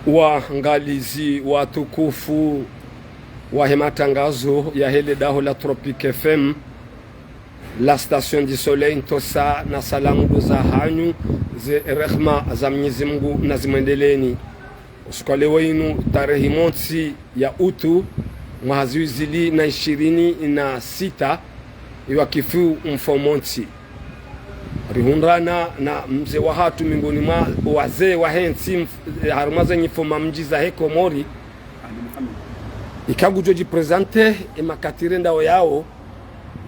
waangalizi watukufu wa matangazo ya hele daho la Tropique FM, la station du Soleil Ntosa, na salamu za hanyu ze rehma za Mwenyezi Mungu na zimwendeleni. Usikale wenu tarehe mosi ya utu mwahaziwizili na 26 iwa kifu mfomonti rihundrana na mze wa hatu mingoni mwa wazee wa hensi harumaza nyifoma mjiza heko mori ikagujo jiprezante emakatire ndao yao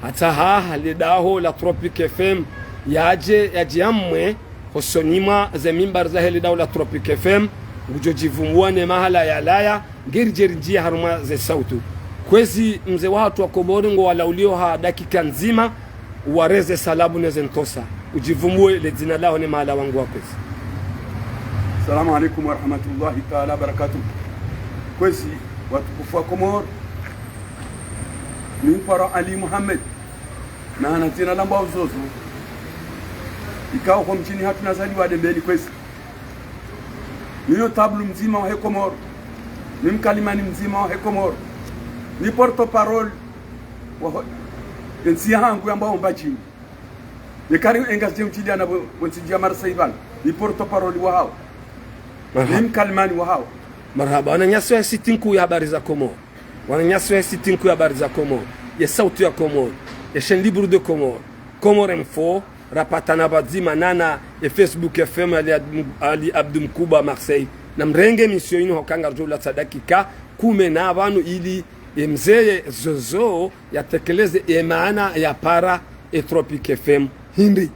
hata halidaho la Tropique FM yaje amwe hosonima ze mimbar za halidaho la Tropique FM gujo jivumuane mahala ya laya ngirjeri haruma ze sautu kwezi mze wa hatu wa Komori ngo walaulio ha dakika nzima wareze salabu neze Ntosa ujivumue le jina lao ni mahala wangu wa kwezi. Assalamu alaikum wa rahmatullahi ta'ala barakatuh. Kwezi watukufu wa Komori ni Mpara Ali Muhammad na ana jina la mbao zozo ikao kwa mchini hatuna zaliwa dembeli kwezi niyo tablu mzima wa Komori ni mkalimani mzima wa Komori ni porto parole wa ensi yangu ambao mbachini nikari engaje mchili ana wonsijia marsaiban ni porto parole wa hao ni mkalimani wa hao. Marhaba, wananyaswa ya sitinku ya habari za Komori, wananyaswa ya sitinku ya habari za Komori, ya sauti ya Komori, ya chaîne libre de Komori, Komori Info, rapatana bazima nana ya Facebook FM Ali Abdou Mkuba Marseille na mrenge misio ino hokanga rjola sadakika kume na abantu ili mzee zozo ya tekeleze maana ya para e Tropique FM hindi.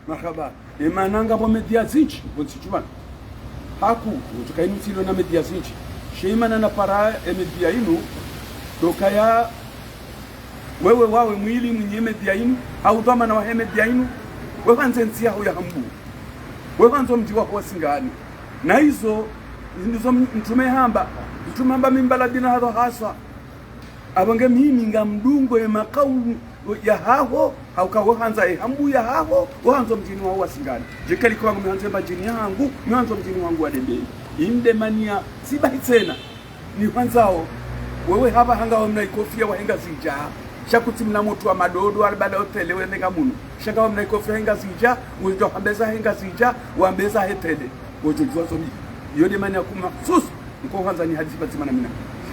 Marhaba, maana bo media zinchi bonsichuma haku tukainu silo na media zinchi sheimana na para media inu dokaya wewe wawe mwili mwenye media inu au dama na wahe media inu wewe anzensia ho ya hambu wewe anzo mji wako singani na hizo ndizo mtumehamba mimbala dina hado hasa abange mimi ngamdungo ya makau ya haho haukawo hanza hambu ya haho wanzo mjini wao wasingani jekali kwa mwanzo majini yangu mwanzo mjini wangu wa dembei inde mania sibahi tena ni kwanzao wewe haba hanga wa mnaikofia wa henga zija shakuti mna moto wa madodo albada hotele wende kamuno shaka wa mnaikofia henga zija ujo hambeza henga zija wa mbeza hetele ujo jozo mi yode mania kuma sus mko kwanza ni hadithi bazima na mina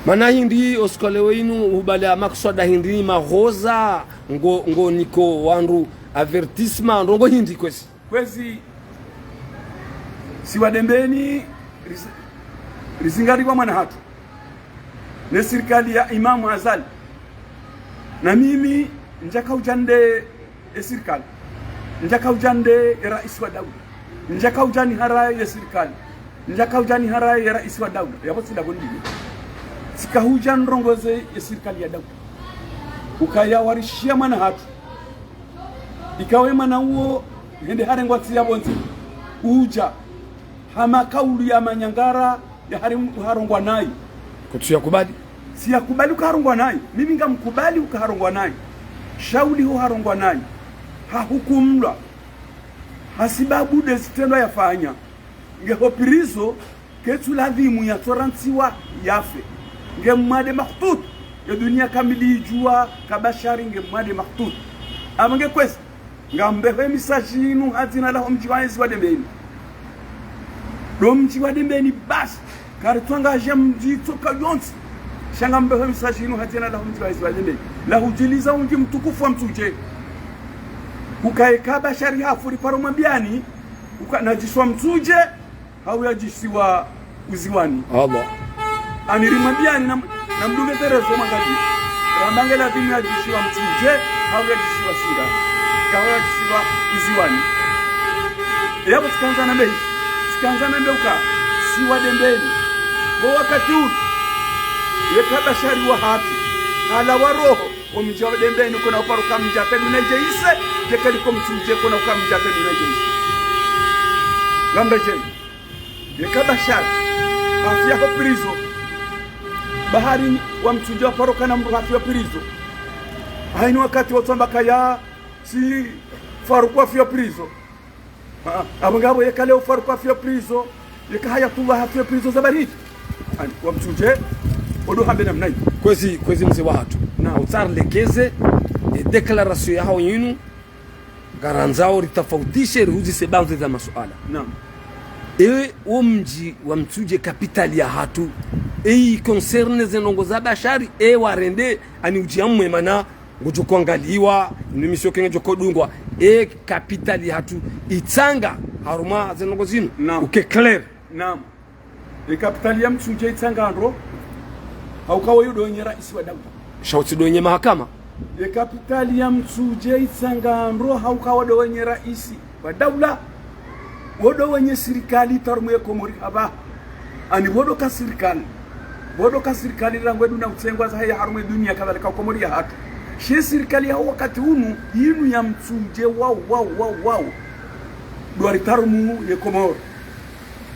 mana hindi oskole wenu ubale amakswada hindi mahoza ngo niko wandu avertissement ngo hindi kwezi siwadembeni rizingari kwa mwana hatu ne serikali ya Imamu Azali na mimi njaka ujande serikali njaka ujande rais wa Dauda njaka ujani harai ya serikali njaka ujani harai ya rais wa Dauda yapo sila bondi sikahuja ndrongoze ya serikali ya Dauda ukayawarishia mwana hatu ikawe mana uo hende harengwa tsiya bonzi uja hama kauli ya manyangara ya harongwa nayi kutuya kubali siya kubali ukaharongwa nayi mimi ngamkubali ukaharongwa nayi shauli ho harongwa nayi hahukumlwa hasibabu desitendo yafanya ngehopirizo ketu ladhimu ya torantiwa yafe ngemade mahtut ya dunia kamili jua kabashari ngemade mahtut amange kwesi ngambehe misajinu hatina la mjiwaezi wa dembeni domji wa dembeni basi karitwanga jamji toka yonsi shanga mbehe misajinu hatina la mjiwaezi wa dembeni la hujiliza unji mtukufu wa mtuje ukaeka bashari hafuri paro mambiani ukanajishwa mtuje au yajishiwa uziwani Allah anirimambiani na mdume terezo mangaji rambange la dini yajishiwa mtuje au yajishiwa singa kawa yajishiwa uziwani yapo sikanza na mbehi sikanza na mbeuka siwa dembeni kwa wakati huu yeka bashari wa hati ala waroho omja wa dembeni kuna uparuka mjate dunajeise jekali kwa mtuje kuna uka mjate dunajeise lamba jeni yeka bashari afya kwa prizo bahari wa mtuje uparuka na mrafia prizo haini wakati watomba kaya si faruku afya prizo abangabo yekale ufaruku afya prizo yeka hayatullah hatu prizo za baridi ani wamtuje odo hambe namna hii kwezi mzee watu na utarlegeze declaration yao yinu garanzao ritafautishe ruzi sebanze za masuala naam umji wa mtuje kapitali ya hatu concerne zenongo za bashari warende ani ujiamwe mana ngujo kuangaliwa ni misio kenge jokodungwa kapitali ya hatu itanga haruma zenongo zinu uke clair naam kapitali ya mtuje itanga ndo haukawa yudo wenye rais wa dawla shauti do wenye mahakama kapitali ya mtuje itanga ndo haukawa do wenye rais wa dawla wodo wenye serikali tarumwe Komori haba ani wodo ka serikali rangwedu na utsengwa za haya harumwe dunia kadhalika Komori ya hatu she serikali ya wakati hunu yinu ya mtuje wow duari tarumu ya Komori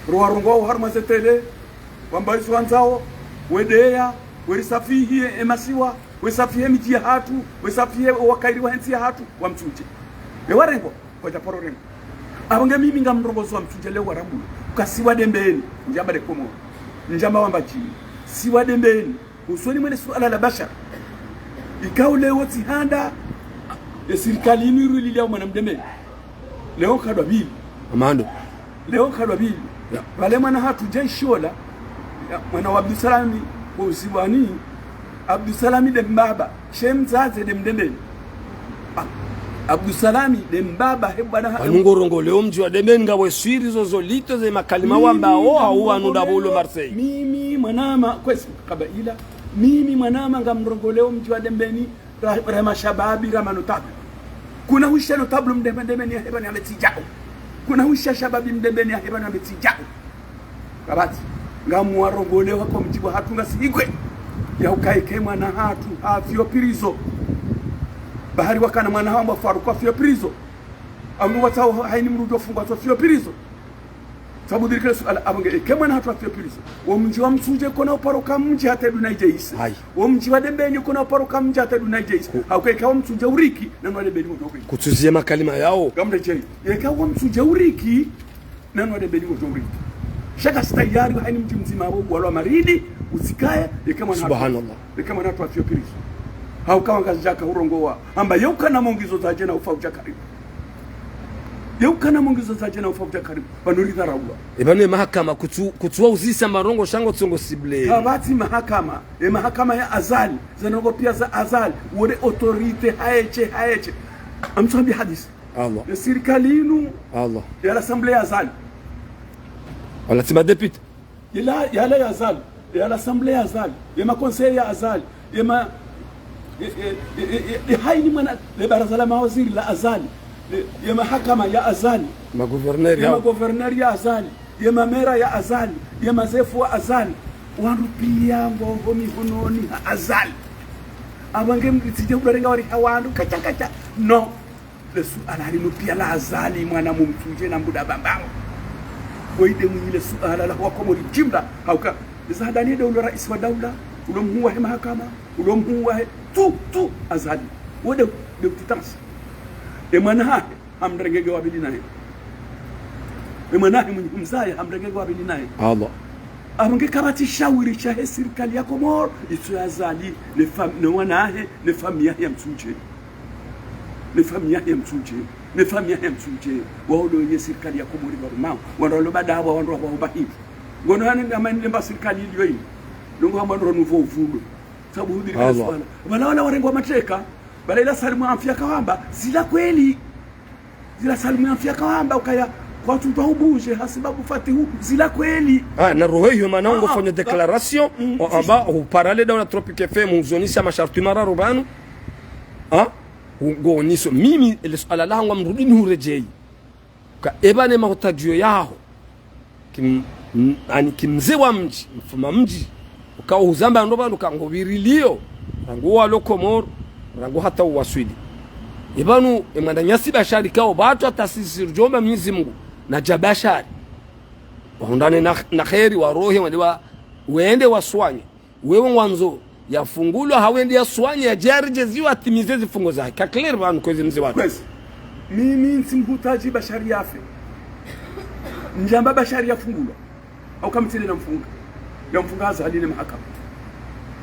ruwarungo harma zetele wambaisu wanzao wedea werisafihi emasiwa wesafihi miji ya hatu wesafihi wakairi wa hensi ya hatu wa mtuje warengo kwa japoro rengo abanga mimi ngamrongozo wa mtuje leo warabu kasiwa dembeni njamba de Komoro njamba wamba chini siwa dembeni usoni mwene suala la bashar ikao leo tihanda serikali imiru lilio mwana mdembeni leo kadwa bili amando leo kadwa bili wale mwana hatu jaishola mwana wa Abdusalami usiwani Abdusalami de mbaba shemzaze de mdembeni Abdusalami de mbaba hebana anungorongo leo mji wa dembeni ngawe swiri zozolito ze makalima wamba au anuda bolo Marseille mimi mwanama kwesi kabaila mimi mwanama ngamrongo leo mji wa dembeni rama shababi rama notabu kuna huisha notabu mdembeni ya hebani ametijao kuna huisha shababi mdembeni ya hebani ametijao kabati ngamuwarongo leo kwa mji wa hatu ngasigwe ya ukaike mwana hatu afyo pirizo bahari wakana mwana hamba faruka afyo pirizo amu watao haini mrudo fungwa afyo pirizo sababu dirikile suala abange kema na hatu afyo pirizo wa mji wa msuje kona uparoka mji hata dunaije isi wa mji wa dembeni kona uparoka mji hata dunaije isi haukaika wa msuje uriki na nwa dembeni uriki kutuzia makalima yao gamre jei yeka wa msuje uriki na nwa dembeni uriki shaka stayari haini mji mzima wala maridi usikae kama na subhanallah kama na hatu afyo pirizo haukawa ngazijaka urongowa amba yeuka na mongizo za jena ufauja karibu yeuka na mongizo za jena ufauja karibu panuridha raula ebane mahakama kutua uzisa marongo shango tsongo sible kabati mahakama ya azali zanongo pia za azali wole autorite haeche amsambi hadisi Allah ya serikali inu Allah ya l'assemblée ya azali wala tima député ya la azali ya l'assemblée ya azali ya ma conseil ya azali ya ma haini mwana le baraza la mawaziri la azali ya mahakama ya azali magouverneur ya azali ya mamera ya azali ya mazefu wa azali warupia ngogo mihunoni azali abange mtije udarenga wari hawandu kacha no lesu alali nupia la azali mwana mumtuje na mbuda bambao oide mwile suala la wa Komori jimla hauka zadani dawla rais wa dawla ulomhuwa mahakama ulomhuwa tu azali wode de titans emana hamrengege wabili naye emana mzaya hamrengege wabili naye Allah abange kabati shawiri cha serikali ya Komoro itu azali le fam no wanahe le famia ya mtuje le famia ya mtuje wao ye serikali ya Komoro barumao wandolo badawa wandolo bahibu ngono hani amani mba serikali iliyo hii longo amandro nouveau vudo sababu hudiri kwa swala wala warengo mateka bala ila salimu afya kawamba zila kweli zila salimu afya kawamba ukaya kwa tupa ubuje hasibabu fatihu zila kweli na roho hiyo manango fanya declaration amba uparale da Tropique FM uzonisha masharti mara rubanu ngoniso mimi ile swala langu mrudini hurejei ka ebane mahotajio yao kimze wa mji mfuma mji ukawa uzamba ndoba ndukangobirilio rangu wa Komoro rangu hata uwaswidi ibanu emandanyasi bashari kao batu atasisi rujomba Mwenyezi Mungu na jabashari waundane na khairi wa rohi waliwa uende waswanye wewe mwanzo yafungulwa hawende yaswanye ya jarije ziwa atimize zifungo zake kakler banu kwezi mzee watu mimi nsimhutaji bashari yafe njamba bashari yafungulwa au kama tile namfunga yamfunga azali ni mahakama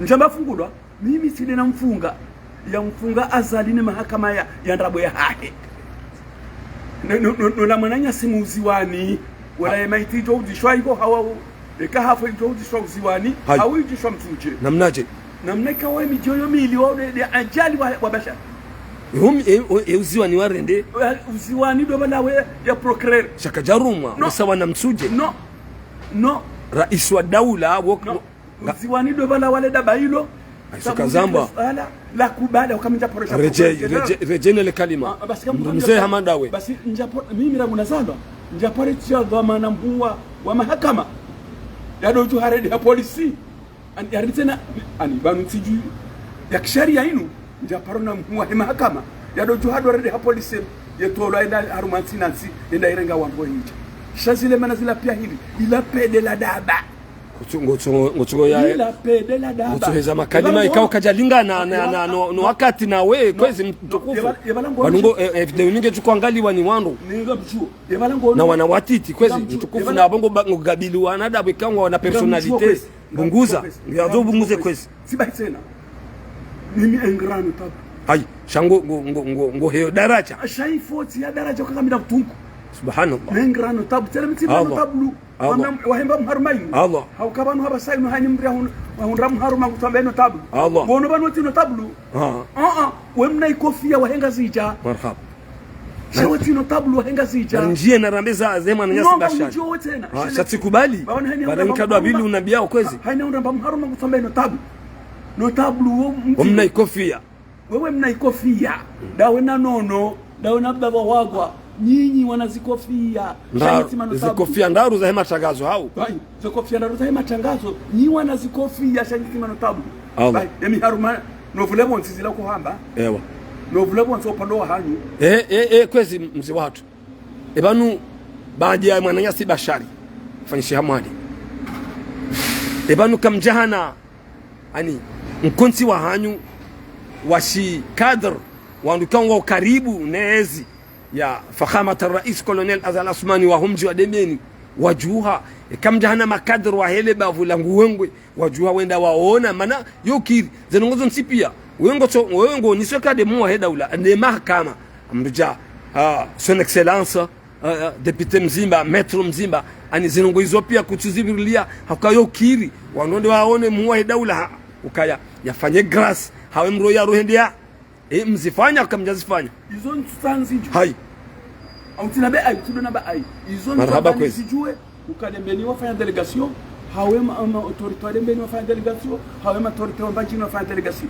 njamba fungulwa mimi tile namfunga yamfunga azali ni mahakama ya ndabo ya hahe no mwananya simuzi wani wala yamaiti to udishwa iko hawa eka hapo ito udishwa uziwani au udishwa mtuje namnaje namneka wa mijoyo milioni ya ajali wa basha uziwani warende uziwani do balawe ya procureur shaka jarumwa sawa na msuje no rais wa daula uziwani do bala wale dabailo Aisuka zamba la kubala ukamja poresha rejene le kalima mzee Hamadawe basi njapo mimi rangu nazalwa njapore tia dhamana mbuwa wa mahakama yado tu haredi ya polisi ani tena ani banu tiju ya kisheria inu njaparona mbuwa ya mahakama yado tu haredi ya polisi yetolo enda harumansi nansi enda irenga wango hinja shazile manazila pia hili ila pede la daba ngotsungo ya ila pede la daba ngotsuheza makalima ikao kajalingana na no wakati na we kwezi mtukufu banungo evidence mingi tukuangaliwa ni wandu na wanawatiti kwezi mtukufu na bongo ngabili wanadabu ikangwa wana personalite bunguza ngiazo bunguze kwezi sibai tena mimi engrano tabu hai shango ngo heyo daraja shaifoti ya daraja kakamida kutunku subhanallah engrano tabu tena mtiba tablu wahemba mharumaini Allah haukabanu haba sainu hani mria hunra mharuma kutamba eno tablu Allah bono banu tino tablu wemna ikofia wahenga zija marhaba shawati no tablu wahenga zija njie na rambeza zema na nyasi bashani shatikubali bana nkadwa bili unabia kwezi haina unramba mharuma kutamba eno tablu no tablu wemna ikofia wewe mna ikofia dawe na nono dawe na baba wagwa nyinyi wanazikofia zikofia ndaru za hema tangazo hau zikofia ndaru za hema tangazo nyi wanazikofia shangiti manotabu Allah yemi haruma novulebo nsizila kuhamba ewa novulebo nso pando wa hanyu kwezi mzi watu ebanu baadhi ya mwananya si bashari fanyishi hamadi ebanu kamjahana ani mkunzi wa hanyu washi kadr wandukango karibu neezi ya fakhamat rais colonel Azal Asmani wa humji wa demeni wajuha kam jahana makadr wa hele bavulangu wengwe wajuha wenda waona mana yokiri zenongozo nsipia wengo nisoka de mo hedaula ne mahakama amduja son excellence député mzimba maître mzimba ani zenongo hizo pia kutuzibilia hakayokiri wanonde waone mo hedaula ukaya yafanye grâce hawe mro ya rohendia mzifanya kamjazifanya izo nsanzi hai au tinabe ai tudona ba ai izo nsanzi sijue ukadembeni wafanya delegation hawe ma autorité dembeni wafanya delegation hawe ma autorité wambaji wafanya delegation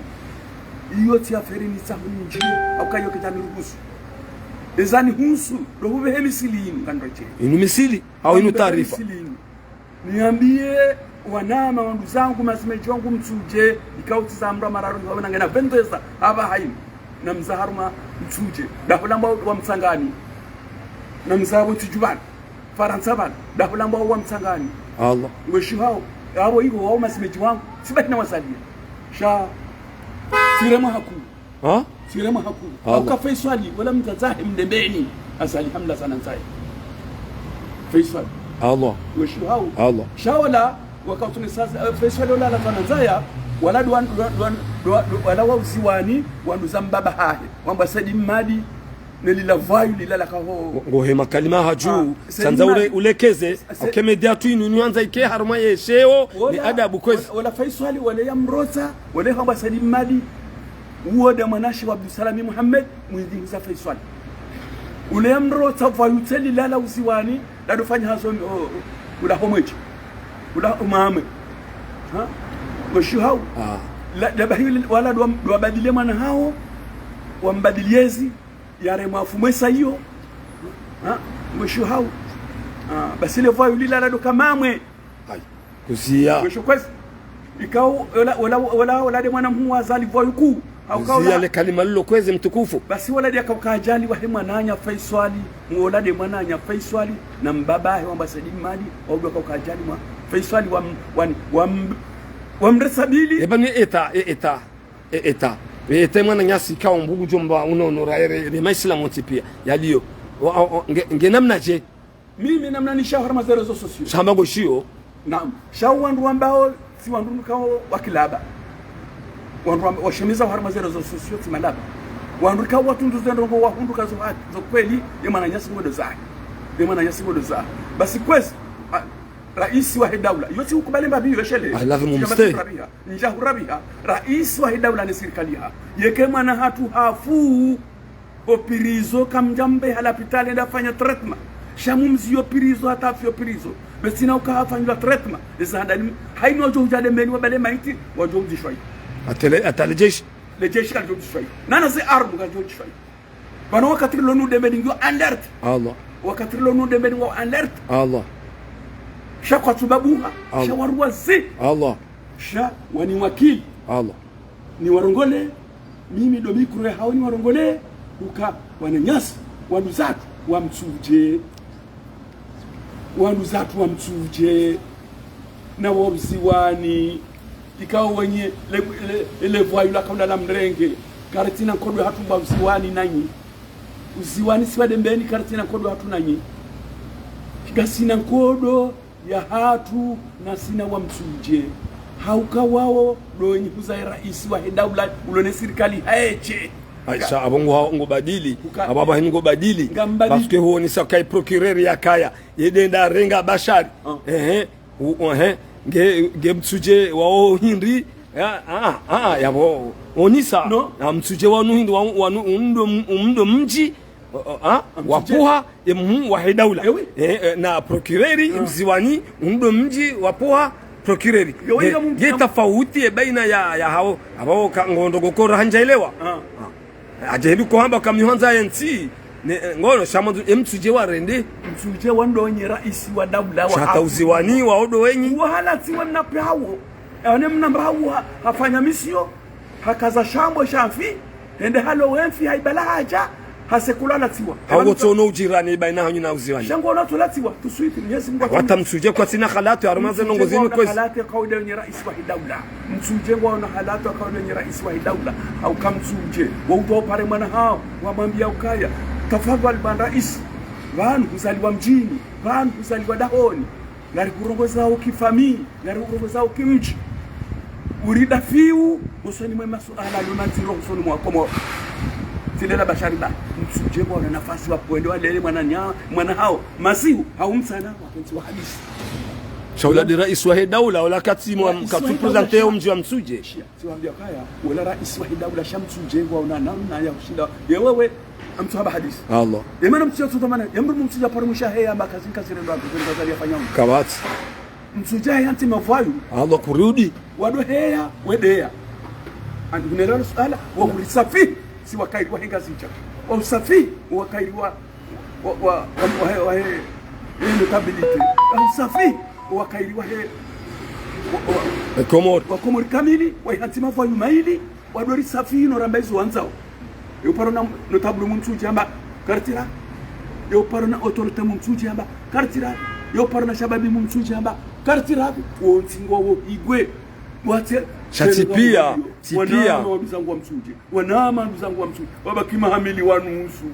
iyo tia feri ni sahu njie au kayo kitani ruhusu ezani husu rohube hemisilini kandoche inu misili au inu taarifa niambie wanama wandu zangu masimeji wangu mtuje ikauti za amra mararu wana ngena vendeza haba haim na mzaharuma mtuje dahulamba wa msangani na mzabu tujubani faransa ban dahulamba wa msangani Allah weshi hao abo iko wao masimeji wangu sibaki na wasalia sha sirema haku sirema haku au ka faisali wala mtazahi mdembeni asali hamla sana nsai faisali Allah weshi hao Allah shawala wakati ni sasa faisali wala la tanzania wala wala wauziwani wanuzambaba hahe wamba sadi madi nelila vayu lilala kaho ngohe makalima haju sanza ulekeze okemedia tu inuanza ike haruma yesheo ni adabu kwezi wala faisali wala yamroza wala wamba sadi madi uoda mwanashi wa Abdulsalami Muhammad mwingiza faisali ule yamroza vayu teli lala uziwani la dofanya hazo ula homwechi ula umame washuhau la bahili wala wabadile mwana hao wambadiliezi yare mafumwesa hiyo washuhau basi ile vayu lila la dokamamwe kusia washukwezi ikao wala de mwana mwa Azali vayu ku kusia le kalima lilo kwezi mtukufu basi wala de akakajali wa hema nanya Faisali wala de mwana nya Faisali na mbabahe wamba Sadim Madi au akakajali mwa Faisali wamresabili ebani eta mwana nyasi kao mbugu jomba unaonora ere maisla montipia yaliyo ngenamna je mimi namna ni shahara mazerezo sosio shambago shio Naam, shau wandu ambao si wandu kao wakilaba. Wandu washemiza harma zero zo sosio timalaba. Wandu kao watundu zendongo wahundu kazo haki zo kweli yemana nyasi ngodo zake. Yemana nyasi ngodo zake. Basi kwezi rais wa daula yote ukubali mbabi yeshele lazima mstay njahu rabiha rais wa daula ni serikali ha yeke mwana hatu hafu opirizo kamjambe halapitali ndafanya treatment shamumzi opirizo hata afyo opirizo besina ukafanya treatment izandani haino jo jade meni wabale maiti wajo mjishwai atale jeshi le jeshi kan jo mjishwai nana ze armu kan jo mjishwai bana wakati lonu de meni ngo alert Allah wakati lonu de meni ngo alert Allah shakwa tubabuha shawarwa zi Allah sha wani wakili Allah ni warongole mimi dobi kure hao ni warongole uka wananyasi wanuzatu wa mtuje na wabziwani ikao wenye ile voyula kaula la mrenge karatina kodwe hatu babziwani nanyi uziwani siwade mbeni karatina kodwe hatu nanyi kigasina kodo ya hatu na sina wa mtuje hauka wao doenyi kuzai rais wa daula ulone serikali haeche Aisha abongo ngo badili ababa hingo badili parce que ho ni sakai procureur ya kaya yedenda renga bashari nge mtuje wao hindi yabo onisa no? Mtuje wanu hindi wanu mji wapuha wa daula na procureri mziwani mji wapuha procureri ye tofauti baina ya hao ambao ngondo gokora hanjaelewa ajebi kuhamba kamihonza yensi ngono shamandu mtuje warende mtuje wandonye rais wa daula wa hata uziwani wa odo wenyi wahala tiwa napawo ane mnambawo hafanya misio hakaza shambo shafi ende halo wenfi haibala haja hasekulala tiwa hawo tono ujirani baina hanyu na uziwani shango na tulatiwa tusuiti Mwenyezi Mungu watamsuje kwa sina halatu armaze nongozini kwezi halatu kaudi wenye rais wa daula msuje wana halatu kaudi wenye rais wa daula au kamsuje wauto pare mwana hao wamwambia ukaya tafadhali bwana rais wanu kuzaliwa mjini wanu kuzaliwa dahoni ngari kurongoza ukifamii ngari kurongoza ukimchi urida fiu usoni mwa masuala lunatiro usoni mwa Tilela bashari ba msuje kwa nafasi wa kuende wale mwana hao masihu haumsana wapenzi wa hadithi shaula di rais wa daula wala katimu katupresente mji wa msuje siwaambia kaya wala rais wa daula shamsuje kwa una namna ya kushinda wewe mtu haba hadithi Allah imana msuje tutamana yamru msuje pare mushahe amba kazi ndo akazi yafanya kabati msuje yanti mavayu Allah kurudi wado heya wedea andugunela suala wa kulisafi si wakairi wa henga zicha wa usafi wakairi wa notability usafi wakairi wa komori kamili wa hantima wa yumaili wa dori safi no rambezo wanzao yo parona notable mumsuji amba kartira yo parona autorité mumsuji amba kartira yo parona shababi mumsuji amba kartira wonsingo wo igwe wate Chatipia tipia wanamzangu wa msuje wanama mzangu wa msuje wabaki mahamili wanusu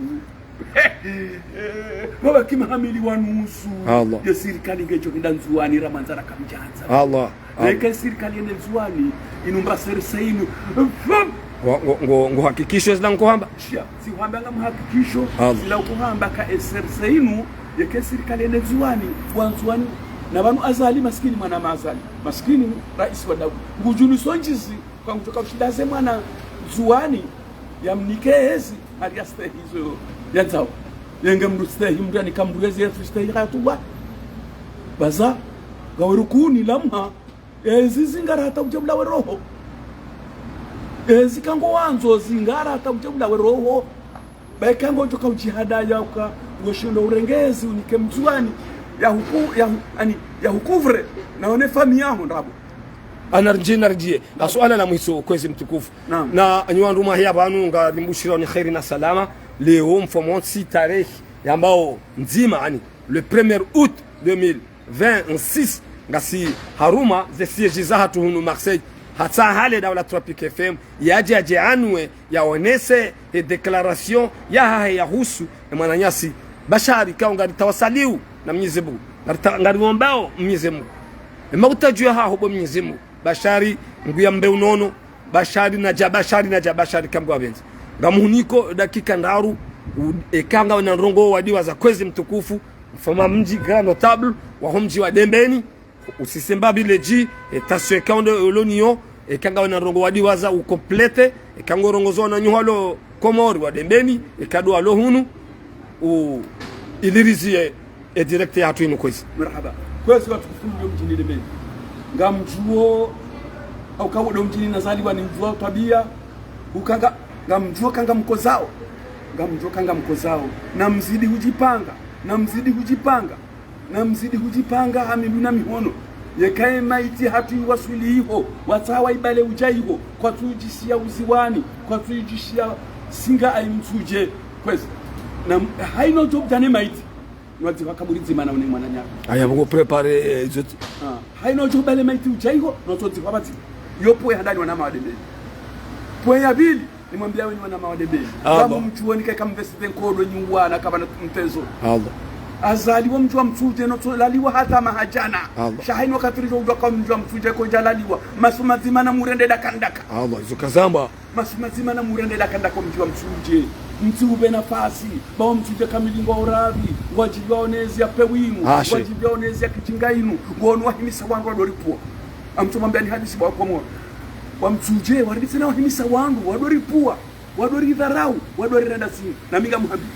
wabaki mahamili wanusu Allah ya serikali ngejo kindanzuani ramanzara kamjanza Allah neke serikali ndanzuani inumba serseinu ngo hakikisho zila nkohamba si hamba ngam hakikisho zila kuhamba ka serseinu yake serikali ndanzuani wanzuani na banu azali maskini mwana mazali maskini rais wa daula ngujuni sonjizi kwa kutoka ushidaze mwana zuani ya mnikezi aliaste hizo yanzao yenge mruste himdani kamburezi yetu stay hatubwa baza gawerukuni lamha zingara hata ujabla wa roho zikango wanzo zingara hata ujabla wa roho bakango toka ujihada yauka ngoshindo urengezi unike mzuani ya hukuvre na one fami yangu ndabo anarjie la swala la mwiso kwezi mtukufu na nywandu mahia banu ngalimbushira ni khairi na salama leo mfomonsi tarehe ambao nzima ani le 1er août 2026 ngasi haruma zesiezi za hatu hunu Marseille hata hale daula Tropique FM yaje anwe yaonese declaration ya husu mwananyasi bashari kaunga tawasaliu na Mwenyezi Mungu ngari ngombao Mwenyezi Mungu mautajua ha hobo Mwenyezi Mungu bashari nguya mbe unono bashari na bashari kamgwa benzi ngamuhuniko dakika ndaru ekanga na rongo wadiwa za kwezi mtukufu mfama mji grand notable wa mji wa Dembeni usisemba bile ji etasio ekande olonio ekanga na rongo wadiwa za ukomplete ekango rongozo na nyuhalo komori wa Dembeni ekado alo hunu u ilirizie e directe hatu inu kwezi marhaba kwezi watu kufunga mjini Dembeni ngamjuo au kawo do mjini nazaliwa ni mjuo tabia ukanga ngamjuo kanga mkozao na mzidi hujipanga hamiluna mihono yekae maiti hatu wasuli hiho watawa ibale ujaiho kwa tujishia uziwani kwa tujishia singa aimtuje kwezi na haino job dane maiti nwati wakaburi zimana une mwana nyako aya bongo prepare zoti haino job bale maiti ujaiho nototi kwabati yopo ya ndani wana mawadebe pwe ya bili nimwambia wewe wana mawadebe kama mchuoni kai kama vesti nkodo nyuwana kama mtezo Allah azaliwa mjua mtuje no laliwa hata mahajana shahino katirizo udoka mjua mtuje ko jalaliwa masumazima na murende dakandaka Allah zukazamba masumazima na murende dakandaka mjua mtuje mtube nafasi bao mtuje kamilingo oravi wajibu onezi ya pewimu wajibu onezi ya kijingainu ngono wahimisa wangu wadoripo amtumwambia ni hadisi kwa moyo wamtuje waribisi na wahimisa wangu wadoripua wadoridharau wadorirandasi na minga muhammad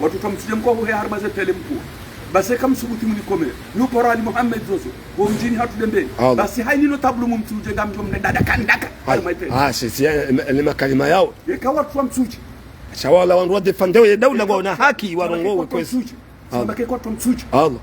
watu tamtuje mko huhe harba za tele mkuu basi kama subuti mlikome yupo ali Muhammad zozo kwa mjini hatu Dembeni basi haini no tablu mumtuje ngamjo mnadada kandaka sisi ile kalima yao yakawa tu mtuje shawala wandu wa defendeo ya daula wana haki warongowe kwesi sibake kwa mtuje Allah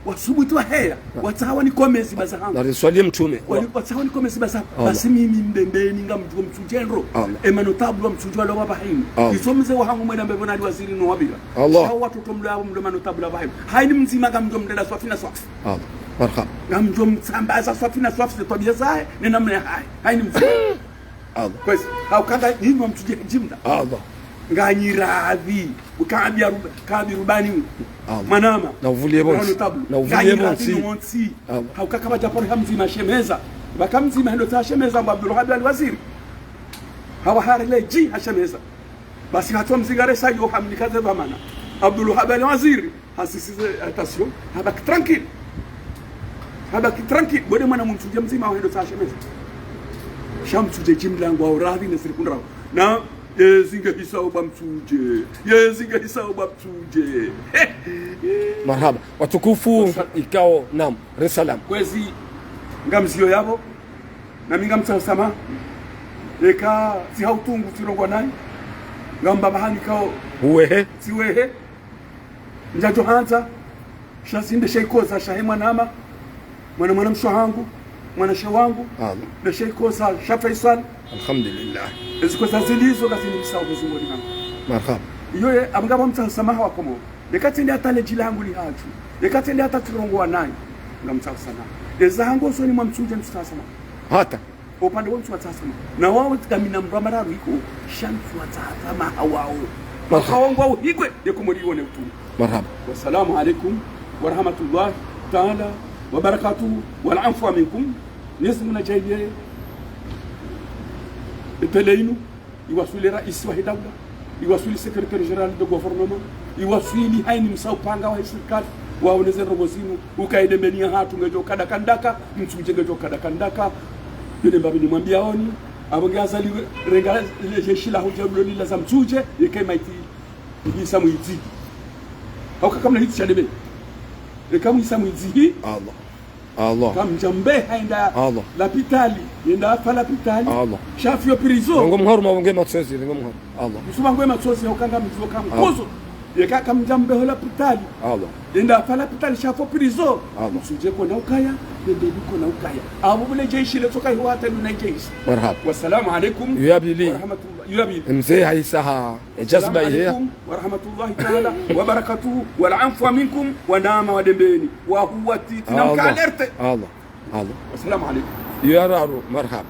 wasubuti wa heya watawa ni komezi bazahangu na riswali mtume watawa ni komezi bazahangu basi mimi Dembeni ngamjo mtujendro emano tablu mtuje wala waba haini isomze wahangu mwenda mbona ali waziri no wabira Allah watu tomla mdomano tablu waba haini haini mzima ngamjo mdada swafina swaf Allah marhaba ngamjo msambaza swafina swaf se tabia zae ni namna haini mzima Allah kwesi au kanga himo mtuje jimda Allah nganyiravi ukabi rubani manama na uvulie bonsi haukakaba japoro hamzima shemeza bakamzima ndo tashemeza Abdul Wahab al-Waziri hawa harile ji hashemeza basi hatwa mzingare sayo hamnikaze bamana Abdul Wahab al-Waziri hasisize attention habaki tranquille bode mwana mtuje mzima ndo tashemeza shamtuje jimlango au radhi na sirikundra na yezinga hisauba mtuje marhaba watukufu ikao nam resalam kwezi ngamzio yabo na minga mtsama eka si hautungu tirongwa nani ngamba bahani kao uwehe siwehe njato hanza shasinde sheikoza shahema nama mwana mshohangu mwana shawangu na sheikoza shafaisal alhamdulillah eziko zazilizo kasini msao mzungoni hangu marhaba yoye amgaba mtsamaha wakomo dekatende atale jilangu li hatu dekatende ataturongo nani ngamtsama ezango soni mwamtuje mtsama hata upande wangu watasema na wao tukamina mramararu iko shanfu watasema hawao marhaba wao higwe yekomolione utu marhaba wassalamu alaikum wa rahmatullahi ta'ala wa barakatuh wal afwa minkum nismuna jayye Peleinu iwasuli rais wa dawla iwasuli secrétaire général de gouvernement iwasuli haini msaupanga wa serikali waoneze robozinu ukaide Dembeni hatu ngejo kada kandaka mtuje ngejo kada kandaka yule mbabi ni mwambia oni abongaza renga jeshi la hujabuloni la zamtuje yekemaiti isa muiti au kama na hizi cha Dembeni kama isa muiti Allah kam jambe haenda la pitali yenda fala pitali shafio prison ngo mharu mabonge matsozi ngo mharu Allah usuma ngwe matsozi ukanga mtuo kama kozo yeka kam jambe hola pitali yenda fala pitali shafio prison msuje ko na ukaya yende ko na ukaya abu bile jeshi le toka hiwata na jeshi marhaba wassalamu alaikum yabili yabili mzee haisaha jazba hiya wa rahmatullahi ta'ala wa barakatuhu wal afwa minkum wa nama wa Dembeni wa huwa titina alerte Allah wassalamu alaikum ya raru marhaba.